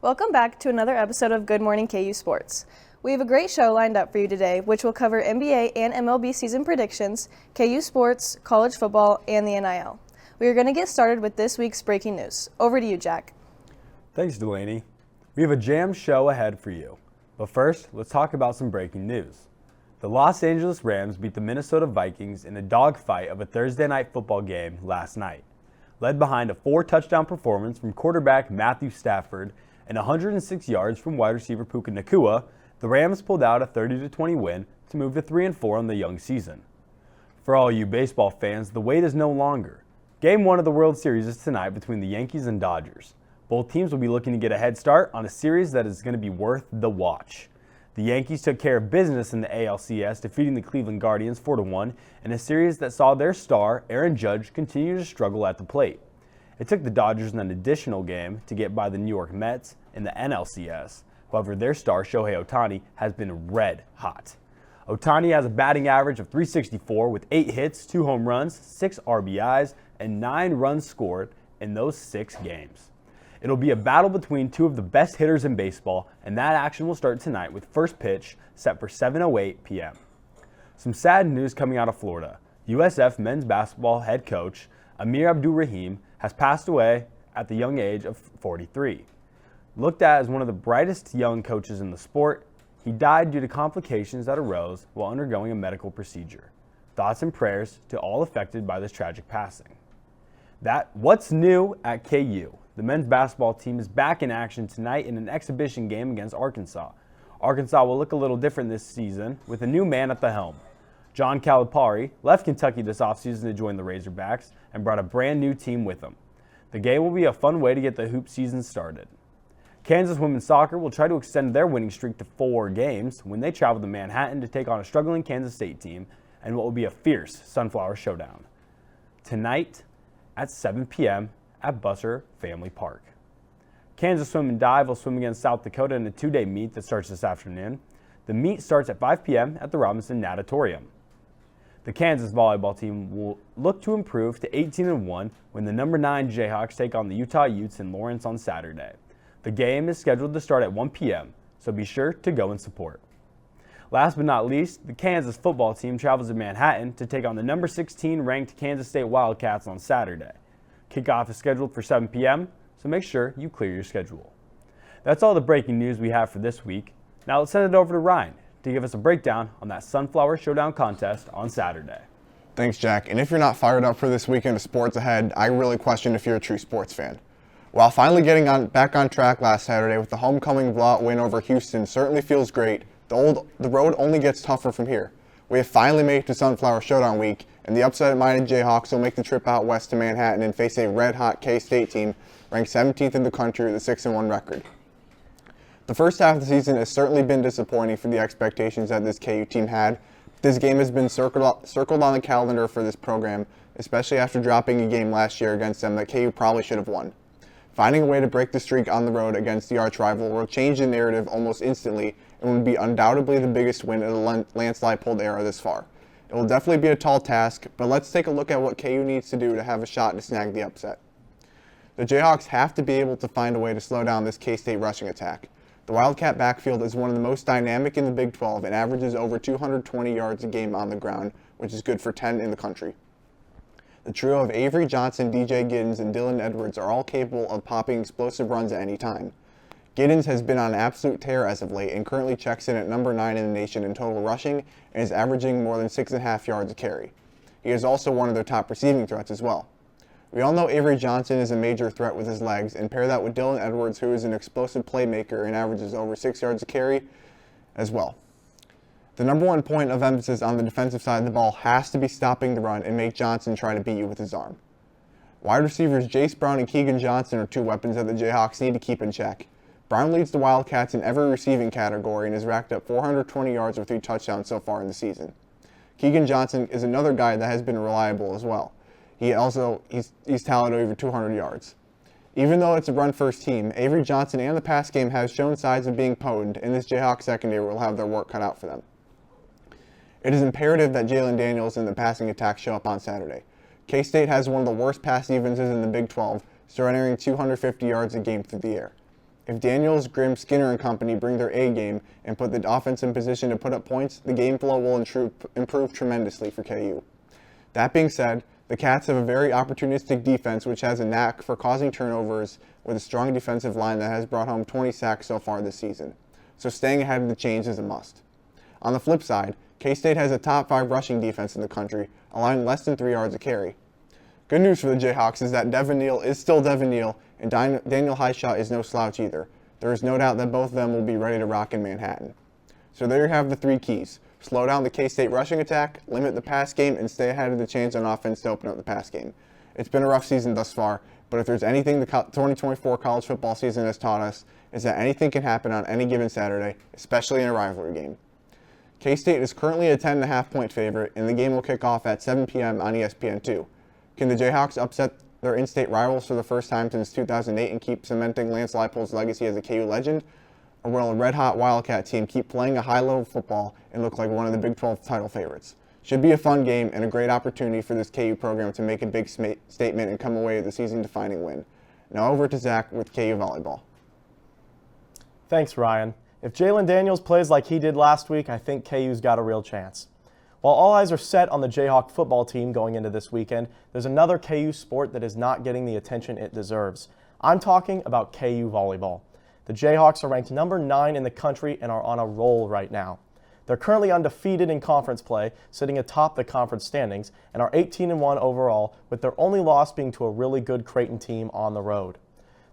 Welcome back to another episode of Good Morning KU Sports. We have a great show lined up for you today, which will cover NBA and MLB season predictions, KU sports, college football, and the NIL. We are going to get started with this week's breaking news. Over to you, Jack. Thanks, Delaney. We have a jam show ahead for you. But first, let's talk about some breaking news. The Los Angeles Rams beat the Minnesota Vikings in a dogfight of a Thursday night football game last night. Led behind a 4-touchdown performance from quarterback Matthew Stafford and 106 yards from wide receiver Puka Nacua, the Rams pulled out a 30-20 win to move to 3-4 on the young season. For all you baseball fans, the wait is no longer. Game 1 of the World Series is tonight between the Yankees and Dodgers. Both teams will be looking to get a head start on a series that is going to be worth the watch. The Yankees took care of business in the ALCS, defeating the Cleveland Guardians 4-1 in a series that saw their star, Aaron Judge, continue to struggle at the plate. It took the Dodgers an additional game to get by the New York Mets in the NLCS. However, their star, Shohei Ohtani, has been red hot. Ohtani has a batting average of .364 with 8 hits, 2 home runs, 6 RBIs, and 9 runs scored in those 6 games. It'll be a battle between two of the best hitters in baseball, and that action will start tonight with first pitch set for 7:08 p.m. Some sad news coming out of Florida. USF men's basketball head coach Amir Abdur-Rahim has passed away at the young age of 43. Looked at as one of the brightest young coaches in the sport, he died due to complications that arose while undergoing a medical procedure. Thoughts and prayers to all affected by this tragic passing. What's new at KU? The men's basketball team is back in action tonight in an exhibition game against Arkansas. Arkansas will look a little different this season with a new man at the helm. John Calipari left Kentucky this offseason to join the Razorbacks and brought a brand new team with him. The game will be a fun way to get the hoop season started. Kansas women's soccer will try to extend their winning streak to 4 games when they travel to Manhattan to take on a struggling Kansas State team and what will be a fierce Sunflower Showdown. Tonight at 7 p.m. at Busser Family Park. Kansas Swim and Dive will swim against South Dakota in a 2-day meet that starts this afternoon. The meet starts at 5 p.m. at the Robinson Natatorium. The Kansas volleyball team will look to improve to 18-1 when the number 9 Jayhawks take on the Utah Utes in Lawrence on Saturday. The game is scheduled to start at 1 p.m., so be sure to go and support. Last but not least, the Kansas football team travels to Manhattan to take on the number 16 ranked Kansas State Wildcats on Saturday. Kickoff is scheduled for 7 p.m., so make sure you clear your schedule. That's all the breaking news we have for this week. Now let's send it over to Ryan to give us a breakdown on that Sunflower Showdown contest on Saturday. Thanks, Jack. And if you're not fired up for this weekend of sports ahead, I really question if you're a true sports fan. While finally getting back on track last Saturday with the homecoming blowout win over Houston certainly feels great, the road only gets tougher from here. We have finally made it to Sunflower Showdown week, and the upset-minded Jayhawks will make the trip out west to Manhattan and face a red-hot K-State team ranked 17th in the country with a 6-1 record. The first half of the season has certainly been disappointing for the expectations that this KU team had. This game has been circled on the calendar for this program, especially after dropping a game last year against them that KU probably should have won. Finding a way to break the streak on the road against the arch-rival will change the narrative almost instantly and would be undoubtedly the biggest win in the landslide-pulled era this far. It will definitely be a tall task, but let's take a look at what KU needs to do to have a shot to snag the upset. The Jayhawks have to be able to find a way to slow down this K-State rushing attack. The Wildcat backfield is one of the most dynamic in the Big 12 and averages over 220 yards a game on the ground, which is good for 10 in the country. The trio of Avery Johnson, DJ Giddens, and Dylan Edwards are all capable of popping explosive runs at any time. Giddens has been on an absolute tear as of late and currently checks in at number 9 in the nation in total rushing and is averaging more than 6.5 yards a carry. He is also one of their top receiving threats as well. We all know Avery Johnson is a major threat with his legs, and pair that with Dylan Edwards, who is an explosive playmaker and averages over 6 yards a carry as well. The number one point of emphasis on the defensive side of the ball has to be stopping the run and make Johnson try to beat you with his arm. Wide receivers Jace Brown and Keegan Johnson are 2 weapons that the Jayhawks need to keep in check. Brown leads the Wildcats in every receiving category and has racked up 420 yards with 3 touchdowns so far in the season. Keegan Johnson is another guy that has been reliable as well. He's talented over 200 yards. Even though it's a run-first team, Avery Johnson and the pass game have shown signs of being potent, and this Jayhawks secondary will have their work cut out for them. It is imperative that Jalen Daniels and the passing attack show up on Saturday. K-State has one of the worst pass defenses in the Big 12, surrendering 250 yards a game through the air. If Daniels, Grimm, Skinner, and company bring their A game and put the offense in position to put up points, the game flow will improve tremendously for KU. That being said, the Cats have a very opportunistic defense which has a knack for causing turnovers with a strong defensive line that has brought home 20 sacks so far this season. So staying ahead of the chains is a must. On the flip side, K-State has a top 5 rushing defense in the country, allowing less than 3 yards a carry. Good news for the Jayhawks is that Devin Neal is still Devin Neal, and Daniel Highshot is no slouch either. There is no doubt that both of them will be ready to rock in Manhattan. So there you have the 3 keys. Slow down the K-State rushing attack, limit the pass game, and stay ahead of the chains on offense to open up the pass game. It's been a rough season thus far, but if there's anything the 2024 college football season has taught us, is that anything can happen on any given Saturday, especially in a rivalry game. K-State is currently a 10.5-point favorite, and the game will kick off at 7 p.m. on ESPN2. Can the Jayhawks upset their in-state rivals for the first time since 2008 and keep cementing Lance Leipold's legacy as a KU legend? Or will a red-hot Wildcat team keep playing a high-level football and look like one of the Big 12 title favorites? Should be a fun game and a great opportunity for this KU program to make a big statement and come away with a season-defining win. Now over to Zach with KU Volleyball. Thanks, Ryan. If Jalen Daniels plays like he did last week, I think KU's got a real chance. While all eyes are set on the Jayhawk football team going into this weekend, there's another KU sport that is not getting the attention it deserves. I'm talking about KU Volleyball. The Jayhawks are ranked number 9 in the country and are on a roll right now. They're currently undefeated in conference play, sitting atop the conference standings, and are 18-1 overall, with their only loss being to a really good Creighton team on the road.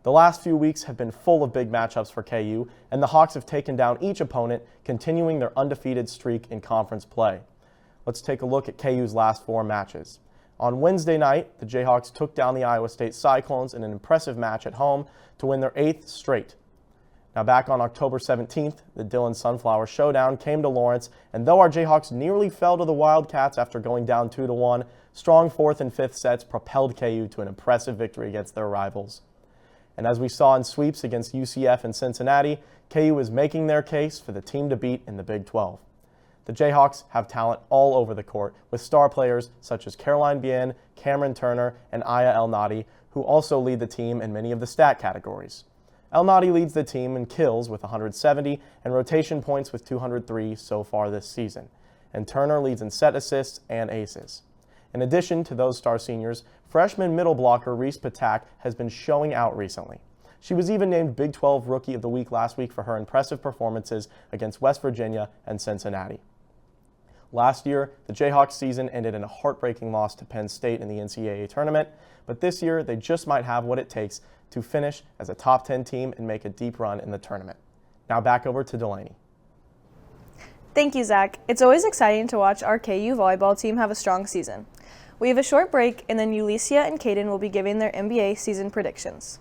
The last few weeks have been full of big matchups for KU, and the Hawks have taken down each opponent, continuing their undefeated streak in conference play. Let's take a look at KU's last 4 matches. On Wednesday night, the Jayhawks took down the Iowa State Cyclones in an impressive match at home to win their 8th straight. Now back on October 17th, the Dillon Sunflower Showdown came to Lawrence, and though our Jayhawks nearly fell to the Wildcats after going down 2-1, strong 4th and 5th sets propelled KU to an impressive victory against their rivals. And as we saw in sweeps against UCF and Cincinnati, KU is making their case for the team to beat in the Big 12. The Jayhawks have talent all over the court, with star players such as Caroline Bien, Cameron Turner, and Aya El Nadi, who also lead the team in many of the stat categories. El Nadi leads the team in kills with 170 and rotation points with 203 so far this season, and Turner leads in set assists and aces. In addition to those star seniors, freshman middle blocker Reese Patak has been showing out recently. She was even named Big 12 Rookie of the Week last week for her impressive performances against West Virginia and Cincinnati. Last year, the Jayhawks season ended in a heartbreaking loss to Penn State in the NCAA tournament, but this year they just might have what it takes to finish as a top 10 team and make a deep run in the tournament. Now back over to Delaney. Thank you, Zach. It's always exciting to watch our KU volleyball team have a strong season. We have a short break, and then Ulysia and Caden will be giving their NBA season predictions.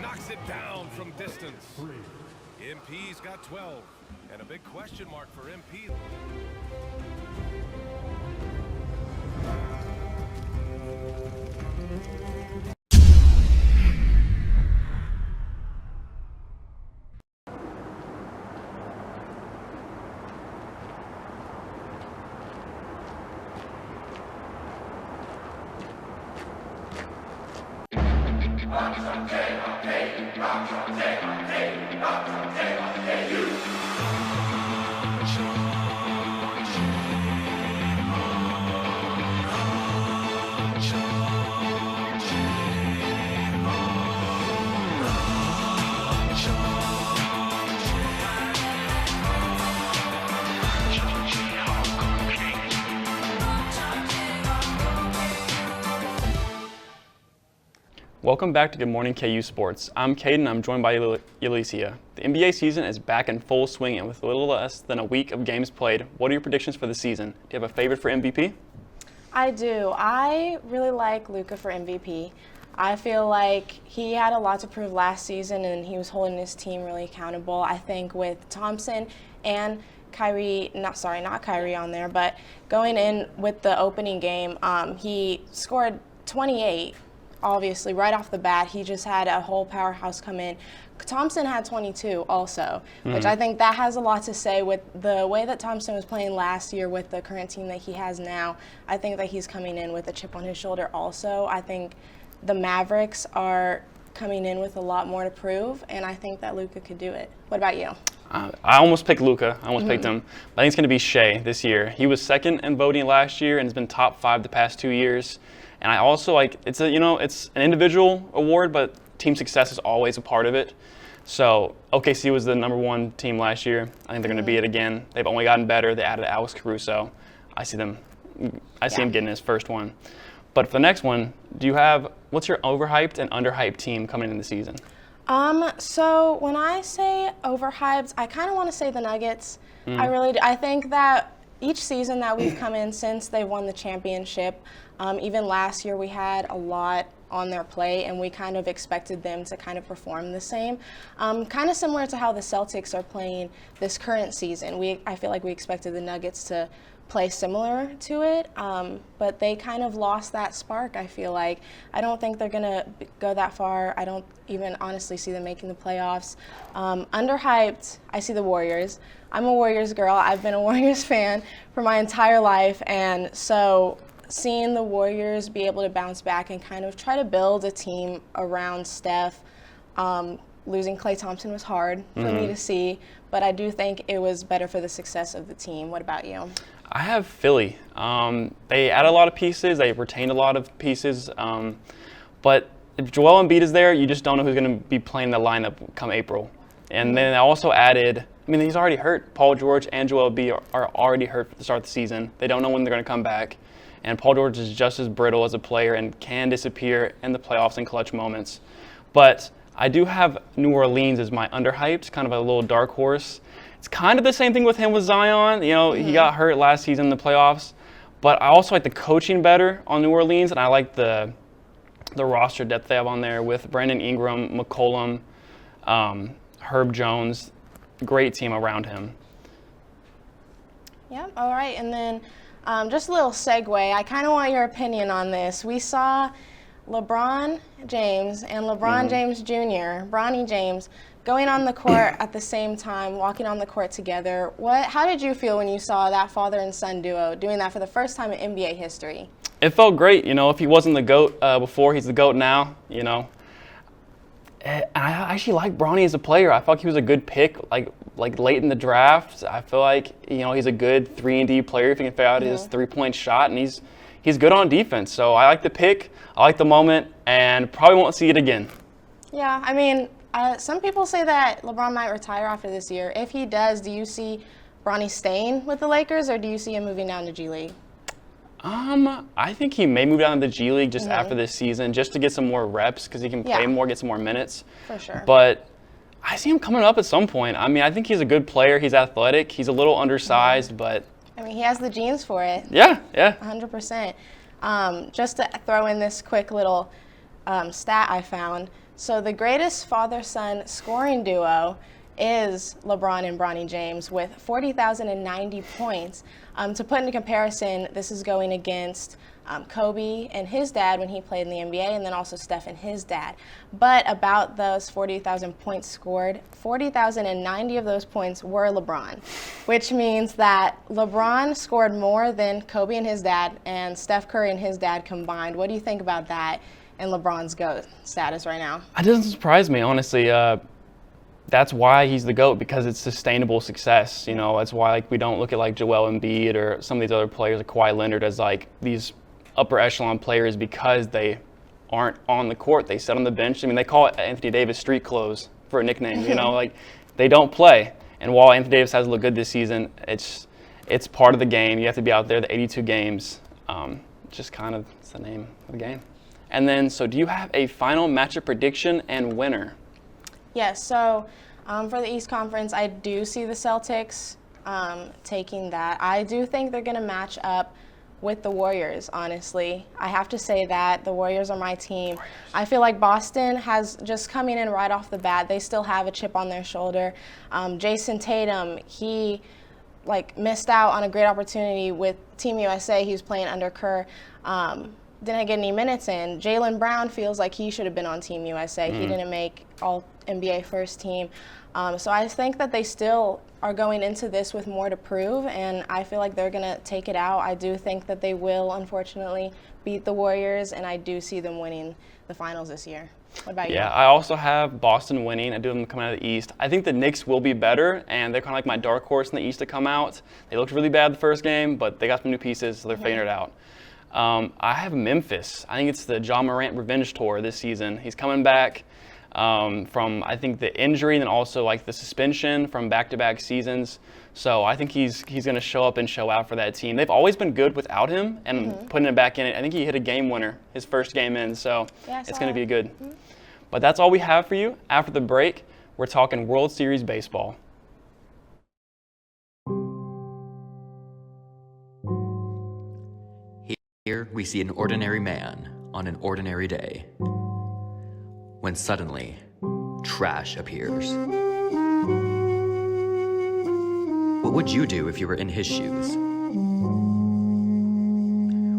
Knocks it down from distance. MP's got 12, and a big question mark for MP. Welcome back to Good Morning KU Sports. I'm Caden, I'm joined by Ulysia. The NBA season is back in full swing, and with a little less than a week of games played, what are your predictions for the season? Do you have a favorite for MVP? I do. I really like Luka for MVP. I feel like he had a lot to prove last season, and he was holding his team really accountable. I think with Thompson and Kyrie, not Kyrie on there, but going in with the opening game, he scored 28, obviously, right off the bat. He just had a whole powerhouse come in. Thompson had 22 also, which I think that has a lot to say with the way that Thompson was playing last year with the current team that he has now. I think that he's coming in with a chip on his shoulder also. I think the Mavericks are coming in with a lot more to prove, and I think that Luka could do it. What about you? I almost picked Luka. I almost picked him. But I think it's going to be Shea this year. He was second in voting last year and has been top 5 the past 2 years. And I also it's an individual award, but team success is always a part of it. So OKC was the #1 team last year. I think they're going to be it again. They've only gotten better. They added Alex Caruso. I see him getting his first one. But for the next one, what's your overhyped and underhyped team coming in the season? So when I say overhyped, I kind of want to say the Nuggets. I really do. I think that each season that we've come in since they won the championship, even last year we had a lot on their plate, and we kind of expected them to kind of perform the same. Kind of similar to how the Celtics are playing this current season. I feel like we expected the Nuggets to play similar to it, but they kind of lost that spark, I feel like. I don't think they're going to go that far. I don't even honestly see them making the playoffs. Underhyped, I see the Warriors. I'm a Warriors girl. I've been a Warriors fan for my entire life, and so seeing the Warriors be able to bounce back and kind of try to build a team around Steph, losing Klay Thompson was hard for me to see, but I do think it was better for the success of the team. What about you? I have Philly. They added a lot of pieces. They retained a lot of pieces. But if Joel Embiid is there, you just don't know who's going to be playing the lineup come April. And then they also added, he's already hurt. Paul George and Joel Embiid are already hurt to start the season. They don't know when they're going to come back. And Paul George is just as brittle as a player and can disappear in the playoffs in clutch moments. But I do have New Orleans as my underhyped, kind of a little dark horse. It's kind of the same thing with him with Zion. He got hurt last season in the playoffs. But I also like the coaching better on New Orleans, and I like the roster depth they have on there with Brandon Ingram, McCollum, Herb Jones. Great team around him. Yeah, all right. And then just a little segue. I kind of want your opinion on this. We saw LeBron James and LeBron James Jr., Bronny James, going on the court at the same time, walking on the court together. How did you feel when you saw that father and son duo doing that for the first time in NBA history? It felt great. If he wasn't the GOAT before, he's the GOAT now, I actually like Bronny as a player. I thought he was a good pick, like late in the draft. I feel like he's a good 3-and-D player if he can figure out his 3-point shot, and he's good on defense. So I like the pick, I like the moment, and probably won't see it again. Yeah, some people say that LeBron might retire after this year. If he does, do you see Bronny staying with the Lakers, or do you see him moving down to G League? I think he may move down to the G League just after this season, just to get some more reps, because he can play more, get some more minutes. For sure. But I see him coming up at some point. I think he's a good player. He's athletic. He's a little undersized, but he has the genes for it. Yeah. 100%. Just to throw in this quick little stat I found. So the greatest father-son scoring duo is LeBron and Bronny James with 40,090 points. To put into comparison, this is going against Kobe and his dad when he played in the NBA, and then also Steph and his dad. But about those 40,000 points scored, 40,090 of those points were LeBron, which means that LeBron scored more than Kobe and his dad and Steph Curry and his dad combined. What do you think about that and LeBron's GOAT status right now? It doesn't surprise me, honestly. That's why he's the GOAT, because it's sustainable success. That's why we don't look at Joel Embiid or some of these other players like Kawhi Leonard as these upper echelon players, because they aren't on the court. They sit on the bench. They call it Anthony Davis street clothes for a nickname. They don't play. And while Anthony Davis has looked good this season, it's part of the game. You have to be out there the 82 games. Just kind of it's the name of the game. And then, so do you have a final matchup prediction and winner? Yes, so for the East Conference, I do see the Celtics taking that. I do think they're going to match up with the Warriors, honestly. I have to say that. The Warriors are my team. I feel like Boston has just coming in right off the bat. They still have a chip on their shoulder. Jason Tatum, he missed out on a great opportunity with Team USA. He was playing under Kerr. didn't get any minutes in. Jaylen Brown feels like he should have been on Team USA. He didn't make all NBA first team. So I think that they still are going into this with more to prove, and I feel like they're going to take it out. I do think that they will, unfortunately, beat the Warriors, and I do see them winning the finals this year. What about you? Yeah, I also have Boston winning. I do them coming out of the East. I think the Knicks will be better, and they're kind of like my dark horse in the East to come out. They looked really bad the first game, but they got some new pieces, so they're figuring it out. I have Memphis. I think it's the Ja Morant revenge tour this season. He's coming back from, I think, the injury and then also like the suspension from back-to-back seasons. So I think he's going to show up and show out for that team. They've always been good without him, and putting it back in it, I think he hit a game winner his first game in, so it's going to be good. But that's all we have for you. After the break, we're talking World Series baseball. Here we see an ordinary man on an ordinary day, when suddenly, trash appears. What would you do if you were in his shoes?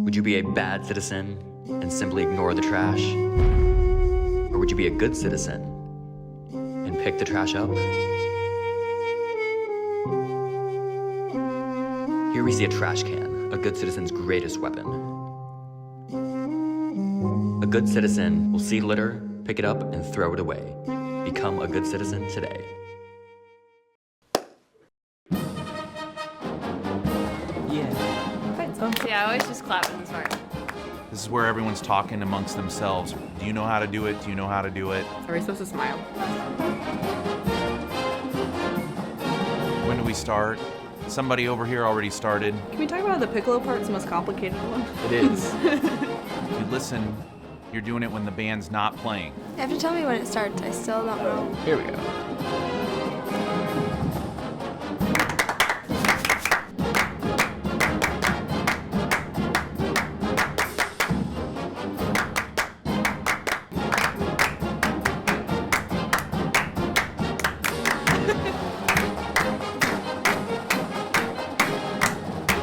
Would you be a bad citizen and simply ignore the trash? Or would you be a good citizen and pick the trash up? Here we see a trash can, a good citizen's greatest weapon. A good citizen will see litter, pick it up, and throw it away. Become a good citizen today. Yeah, I always just clap at the start. This is where everyone's talking amongst themselves. Do you know how to do it? Do you know how to do it? Are we supposed to smile? When do we start? Somebody over here already started. Can we talk about the piccolo part's the most complicated one? It is. If you listen, you're doing it when the band's not playing. You have to tell me when it starts. I still don't know. Here we go.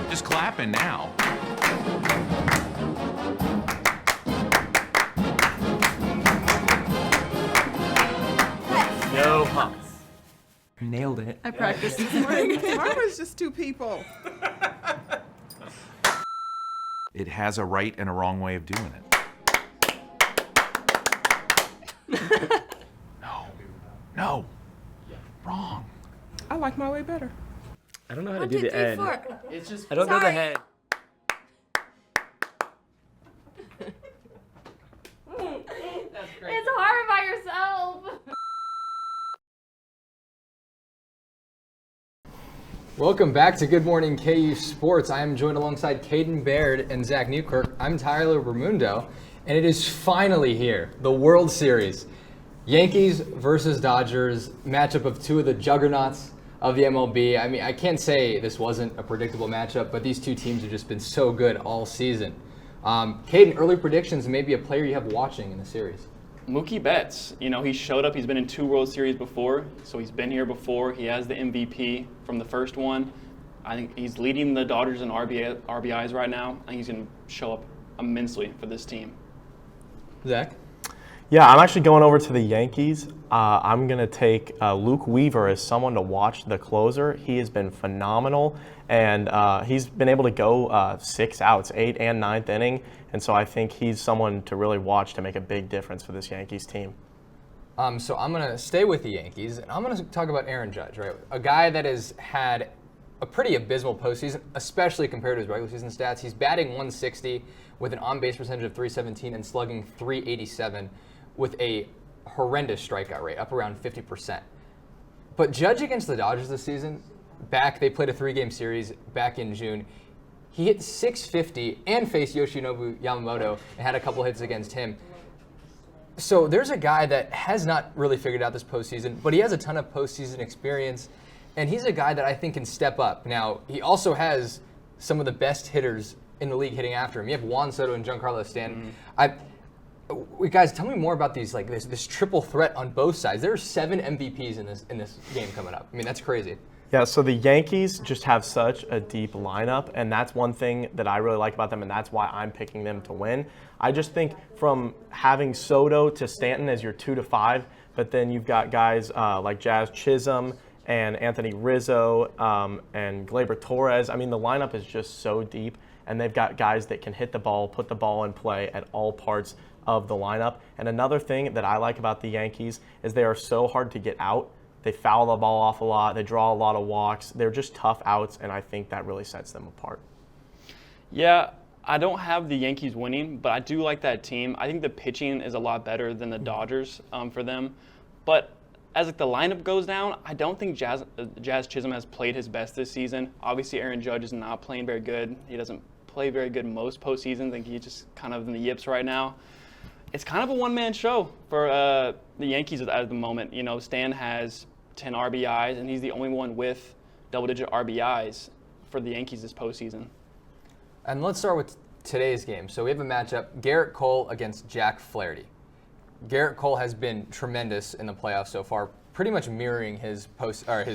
Just clapping now. No humps. Nailed it. I practiced this morning. Mine was just two people. It has a right and a wrong way of doing it. No. Wrong. I like my way better. I don't know how to 1, do 2, the 3, end. 4. It's just I don't know the Sorry. head. It's hard by yourself. Welcome back to Good Morning KU Sports. I am joined alongside Caden Baird and Zach Newkirk. I'm Tyler Bermundo, and it is finally here, the World Series. Yankees versus Dodgers, matchup of two of the juggernauts of the MLB. I mean, I can't say this wasn't a predictable matchup, but these two teams have just been so good all season. Caden, early predictions, and maybe a player you have watching in the series. Mookie Betts, he showed up. He's been in 2 World Series before, so he's been here before. He has the MVP from the first one. I think he's leading the Dodgers in RBIs right now. I think he's going to show up immensely for this team. Zach? Yeah, I'm actually going over to the Yankees. I'm going to take Luke Weaver as someone to watch the closer. He has been phenomenal, and he's been able to go 6 outs, 8th and 9th inning, and so I think he's someone to really watch to make a big difference for this Yankees team. So I'm going to stay with the Yankees, and I'm going to talk about Aaron Judge, right? A guy that has had a pretty abysmal postseason, especially compared to his regular season stats. He's batting 160 with an on-base percentage of 317 and slugging 387 with a horrendous strikeout rate, up around 50%. But Judge against the Dodgers this season, they played a 3-game series back in June. He hit 650 and faced Yoshinobu Yamamoto and had a couple hits against him. So there's a guy that has not really figured out this postseason, but he has a ton of postseason experience, and he's a guy that I think can step up. Now, he also has some of the best hitters in the league hitting after him. You have Juan Soto and Giancarlo Stanton. Guys, tell me more about this triple threat on both sides. There are 7 MVPs in this game coming up. I mean, that's crazy. Yeah, so the Yankees just have such a deep lineup, and that's one thing that I really like about them, and that's why I'm picking them to win. I just think from having Soto to Stanton as your 2 to 5, but then you've got guys like Jazz Chisholm and Anthony Rizzo and Gleyber Torres. I mean, the lineup is just so deep, and they've got guys that can hit the ball, put the ball in play at all parts of the lineup. And another thing that I like about the Yankees is they are so hard to get out. They foul the ball off a lot. They draw a lot of walks. They're just tough outs, and I think that really sets them apart. Yeah, I don't have the Yankees winning, but I do like that team. I think the pitching is a lot better than the Dodgers for them. But as the lineup goes down, I don't think Jazz Chisholm has played his best this season. Obviously, Aaron Judge is not playing very good. He doesn't play very good most postseasons. I think he's just kind of in the yips right now. It's kind of a one-man show for the Yankees at the moment. You know, Stan has 10 RBIs, and he's the only one with double-digit RBIs for the Yankees this postseason. And let's start with today's game. So we have a matchup, Garrett Cole against Jack Flaherty. Garrett Cole has been tremendous in the playoffs so far, pretty much mirroring his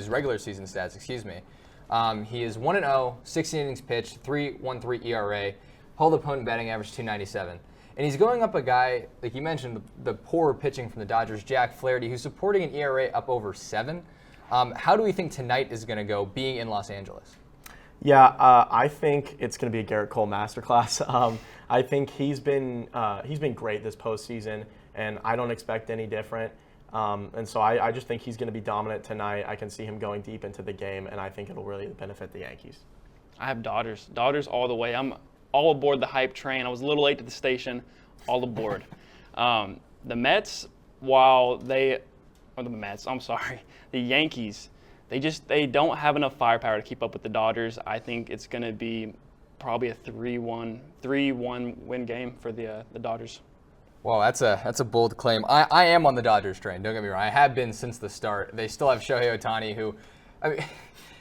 regular season stats, He is 1-0, 16 innings pitched, 3.13 ERA, hold opponent batting average 297. And he's going up a guy, like you mentioned, the poor pitching from the Dodgers, Jack Flaherty, who's supporting an ERA up over 7. How do we think tonight is going to go, being in Los Angeles? Yeah, I think it's going to be a Garrett Cole masterclass. I think he's been great this postseason, and I don't expect any different. And so I just think he's going to be dominant tonight. I can see him going deep into the game, and I think it'll really benefit the Yankees. I have Dodgers. Dodgers all the way. I'm all aboard the hype train. I was a little late to the station. All aboard. The Mets, the Yankees, they don't have enough firepower to keep up with the Dodgers. I think it's going to be probably a 3-1 win game for the Dodgers. Well, that's a bold claim. I am on the Dodgers train. Don't get me wrong. I have been since the start. They still have Shohei Ohtani, who, I mean,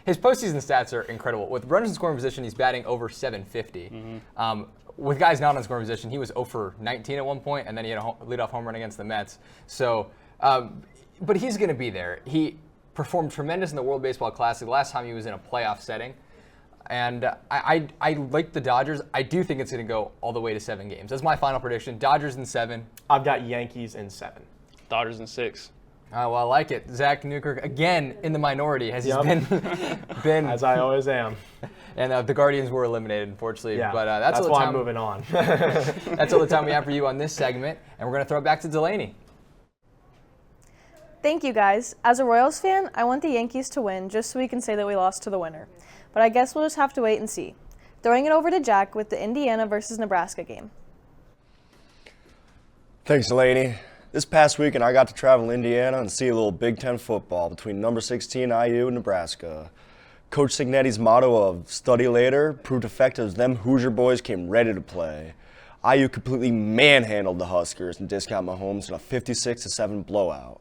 his postseason stats are incredible. With runners in scoring position, he's batting over 750. Mm-hmm. With guys not in scoring position, he was 0 for 19 at one point, and then he had a leadoff home run against the Mets. So, but he's going to be there. He performed tremendous in the World Baseball Classic the last time he was in a playoff setting. And I like the Dodgers. I do think it's going to go all the way to 7 games. That's my final prediction. Dodgers in 7. I've got Yankees in 7. Dodgers in 6. Well, I like it. Zach Newkirk, again, in the minority, has been as I always am. And the Guardians were eliminated, unfortunately. Yeah, but that's why I'm moving on. That's all the time we have for you on this segment. And we're going to throw it back to Delaney. Thank you, guys. As a Royals fan, I want the Yankees to win just so we can say that we lost to the winner. But I guess we'll just have to wait and see. Throwing it over to Jack with the Indiana versus Nebraska game. Thanks, Delaney. This past weekend, I got to travel to Indiana and see a little Big Ten football between number 16 IU and Nebraska. Coach Cignetti's motto of "study later" proved effective as them Hoosier boys came ready to play. IU completely manhandled the Huskers and discount Mahomes in a 56-7 blowout.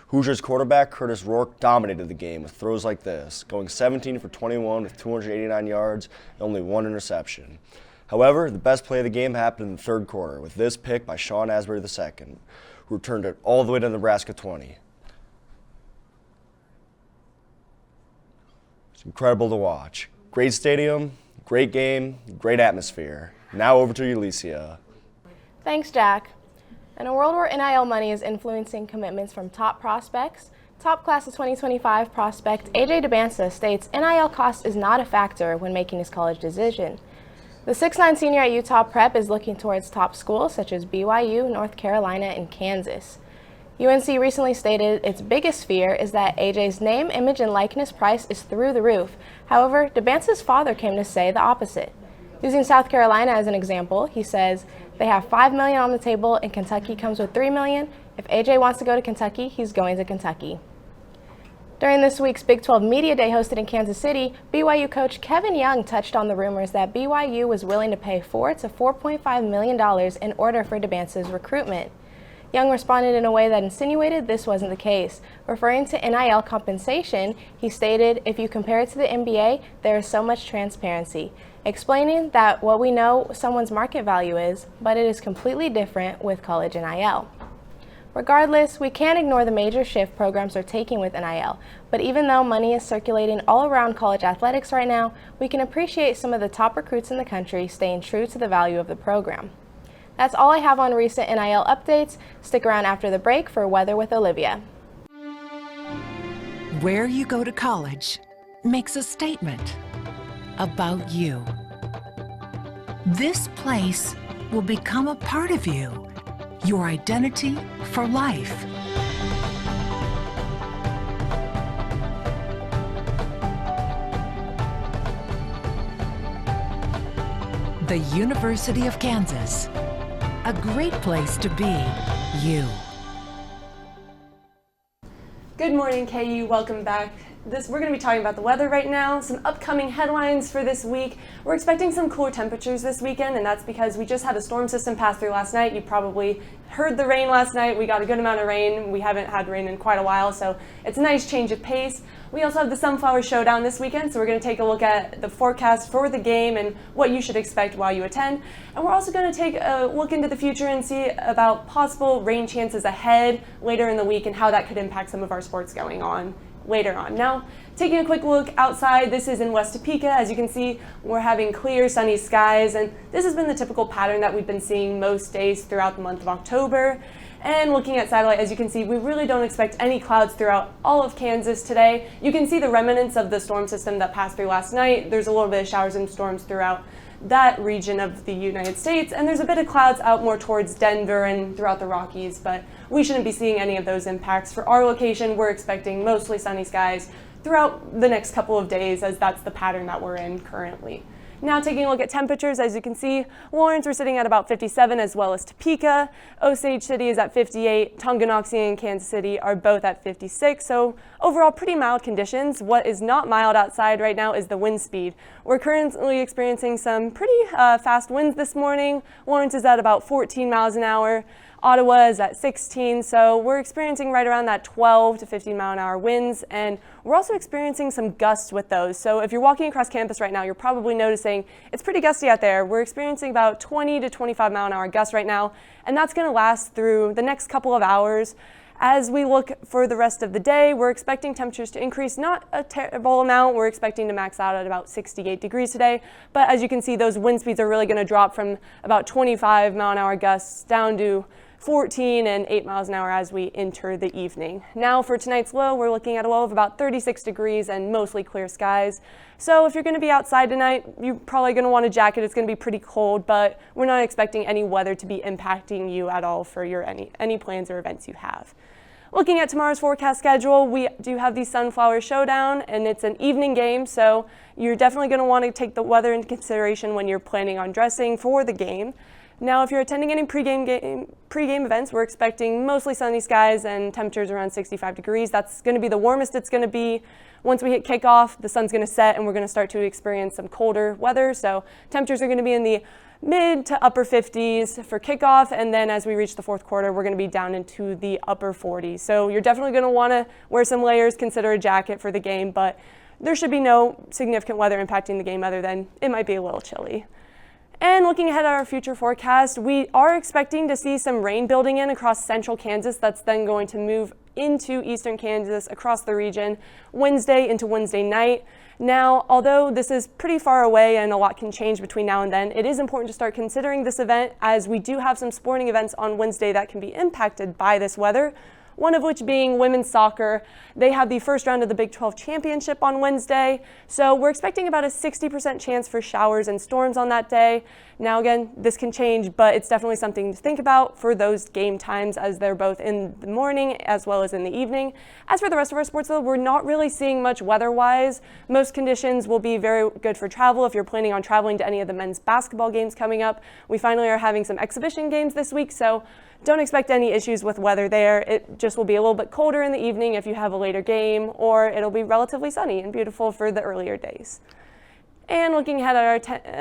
Hoosiers quarterback Curtis Rourke dominated the game with throws like this, going 17 for 21 with 289 yards and only 1 interception. However, the best play of the game happened in the third quarter with this pick by Sean Asbury II, who returned it all the way to Nebraska 20. It's incredible to watch. Great stadium, great game, great atmosphere. Now over to Alicia. Thanks, Jack. In a world where NIL money is influencing commitments from top prospects, top class of 2025 prospect AJ DeBansa states NIL cost is not a factor when making his college decision. The 6'9" senior at Utah Prep is looking towards top schools such as BYU, North Carolina, and Kansas. UNC recently stated its biggest fear is that AJ's name, image, and likeness price is through the roof. However, DeBansa's father came to say the opposite. Using South Carolina as an example, he says, "They have $5 million on the table and Kentucky comes with $3 million. If AJ wants to go to Kentucky, he's going to Kentucky." During this week's Big 12 Media Day hosted in Kansas City, BYU coach Kevin Young touched on the rumors that BYU was willing to pay $4 to $4.5 million in order for DeBansa's recruitment. Young responded in a way that insinuated this wasn't the case. Referring to NIL compensation, he stated, "If you compare it to the NBA, there is so much transparency," explaining that what we know someone's market value is, but it is completely different with college NIL. Regardless, we can't ignore the major shift programs are taking with NIL, but even though money is circulating all around college athletics right now, we can appreciate some of the top recruits in the country staying true to the value of the program. That's all I have on recent NIL updates. Stick around after the break for Weather with Olivia. Where you go to college makes a statement about you. This place will become a part of you, your identity for life. The University of Kansas, a great place to be you. Good morning, KU. Welcome back. We're going to be talking about the weather right now, some upcoming headlines for this week. We're expecting some cooler temperatures this weekend, and that's because we just had a storm system pass through last night. You probably heard the rain last night. We got a good amount of rain. We haven't had rain in quite a while, so it's a nice change of pace. We also have the Sunflower Showdown this weekend, so we're going to take a look at the forecast for the game and what you should expect while you attend. And we're also going to take a look into the future and see about possible rain chances ahead later in the week and how that could impact some of our sports going on later on. Now, taking a quick look outside, this is in West Topeka. As you can see, we're having clear, sunny skies, and this has been the typical pattern that we've been seeing most days throughout the month of October. And looking at satellite, as you can see, we really don't expect any clouds throughout all of Kansas today. You can see the remnants of the storm system that passed through last night. There's a little bit of showers and storms throughout that region of the United States, and there's a bit of clouds out more towards Denver and throughout the Rockies, but we shouldn't be seeing any of those impacts. For our location, we're expecting mostly sunny skies throughout the next couple of days, as that's the pattern that we're in currently. Now taking a look at temperatures, as you can see, Lawrence, we're sitting at about 57, as well as Topeka. Osage City is at 58. Tonganoxie and Kansas City are both at 56. So overall, pretty mild conditions. What is not mild outside right now is the wind speed. We're currently experiencing some pretty fast winds this morning. Lawrence is at about 14 miles an hour. Ottawa is at 16, so we're experiencing right around that 12 to 15 mile an hour winds, and we're also experiencing some gusts with those. So if you're walking across campus right now, you're probably noticing it's pretty gusty out there. We're experiencing about 20 to 25 mile an hour gusts right now, and that's going to last through the next couple of hours. As we look for the rest of the day, we're expecting temperatures to increase, not a terrible amount. We're expecting to max out at about 68 degrees today. But as you can see, those wind speeds are really going to drop from about 25 mile an hour gusts down to 14 and 8 miles an hour as we enter the evening. Now for tonight's low, we're looking at a low of about 36 degrees and mostly clear skies. So if you're going to be outside tonight, you're probably going to want a jacket. It's going to be pretty cold, but we're not expecting any weather to be impacting you at all for your any plans or events you have. Looking at tomorrow's forecast schedule, we do have the Sunflower Showdown, and it's an evening game, so you're definitely going to want to take the weather into consideration when you're planning on dressing for the game. Now, if you're attending any pregame events, we're expecting mostly sunny skies and temperatures around 65 degrees. That's going to be the warmest it's going to be. Once we hit kickoff, the sun's going to set and we're going to start to experience some colder weather. So temperatures are going to be in the mid to upper 50s for kickoff, and then as we reach the fourth quarter, we're going to be down into the upper 40s. So you're definitely going to want to wear some layers, consider a jacket for the game, but there should be no significant weather impacting the game other than it might be a little chilly. And looking ahead at our future forecast, we are expecting to see some rain building in across central Kansas. That's then going to move into eastern Kansas across the region Wednesday into Wednesday night. Now, although this is pretty far away and a lot can change between now and then, it is important to start considering this event, as we do have some sporting events on Wednesday that can be impacted by this weather. One of which being women's soccer. They have the first round of the Big 12 championship on Wednesday, so we're expecting about a 60% chance for showers and storms on that day. Now again, this can change, but it's definitely something to think about for those game times, as they're both in the morning as well as in the evening. As for the rest of our sports though, we're not really seeing much weather-wise. Most conditions will be very good for travel if you're planning on traveling to any of the men's basketball games coming up. We finally are having some exhibition games this week, so don't expect any issues with weather there. It just will be a little bit colder in the evening if you have a later game, or it'll be relatively sunny and beautiful for the earlier days. And looking ahead at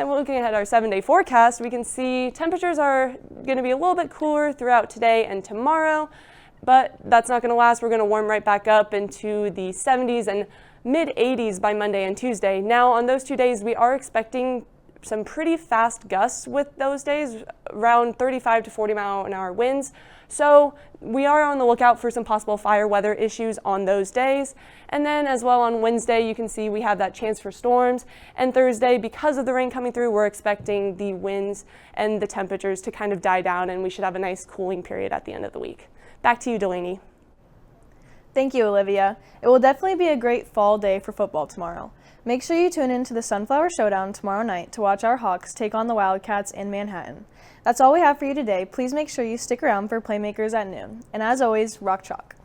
our 7-day forecast, we can see temperatures are going to be a little bit cooler throughout today and tomorrow, but that's not going to last. We're going to warm right back up into the 70s and mid-80s by Monday and Tuesday. Now, on those 2 days, we are expecting some pretty fast gusts with those days, around 35 to 40-mile-an-hour winds. So we are on the lookout for some possible fire weather issues on those days. And then as well on Wednesday, you can see we have that chance for storms. And Thursday, because of the rain coming through, we're expecting the winds and the temperatures to kind of die down, and we should have a nice cooling period at the end of the week. Back to you, Delaney. Thank you, Olivia. It will definitely be a great fall day for football tomorrow. Make sure you tune in to the Sunflower Showdown tomorrow night to watch our Hawks take on the Wildcats in Manhattan. That's all we have for you today. Please make sure you stick around for Playmakers at noon. And as always, rock chalk.